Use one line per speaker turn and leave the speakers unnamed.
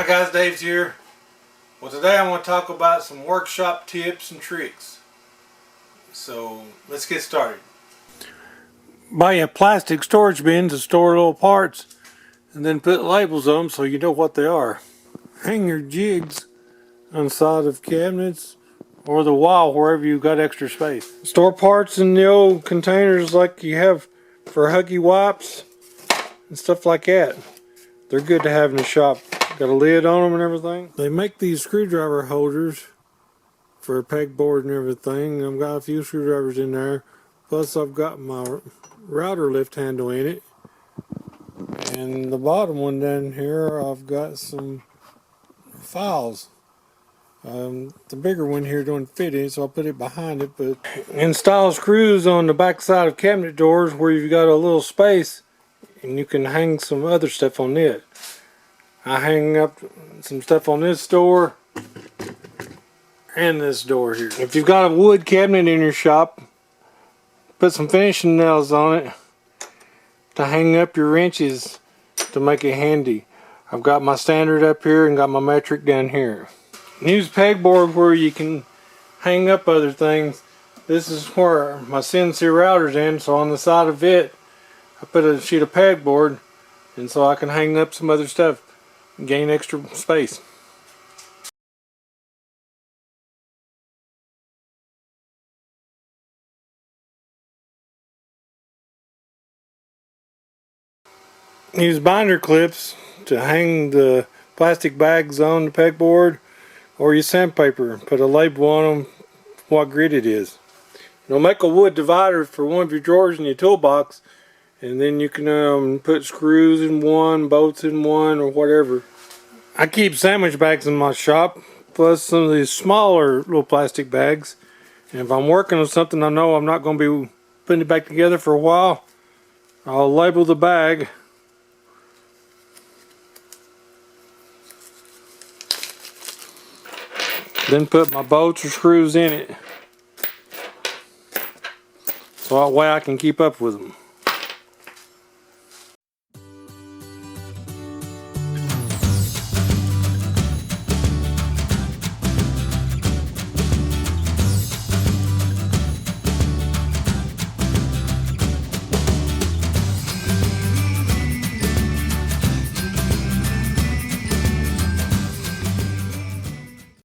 Hi guys, Dave's here. Well, today I want to talk about some workshop tips and tricks. So let's get started. Buy a plastic storage bin to store little parts and then put labels on them so you know what they are. Hang your jigs on the side of cabinets or the wall wherever you've got extra space. Store parts in the old containers like you have for Huggy wipes and stuff like that. They're good to have in the shop. Got a lid on them and everything. They make these screwdriver holders for a pegboard and everything. I've got a few screwdrivers in there. Plus I've got my router lift handle in it. And the bottom one down here I've got some files. The bigger one here don't fit in, so I'll put it behind it. But install screws on the back side of cabinet doors where you've got a little space and you can hang some other stuff on it. I hang up some stuff on this door and this door here. If you've got a wood cabinet in your shop, put some finishing nails on it to hang up your wrenches to make it handy. I've got my standard up here and got my metric down here. Use pegboard where you can hang up other things. This is where my CNC router's in, so on the side of it I put a sheet of pegboard, and so I can hang up some other stuff. Gain extra space. Use binder clips to hang the plastic bags on the pegboard, or use sandpaper. Put a label on them what grit it is. You'll make a wood divider for one of your drawers in your toolbox, and then you can put screws in one, bolts in one, or whatever. I keep sandwich bags in my shop, plus some of these smaller little plastic bags. And if I'm working on something I know I'm not going to be putting it back together for a while, I'll label the bag. Then put my bolts or screws in it, so that way I can keep up with them.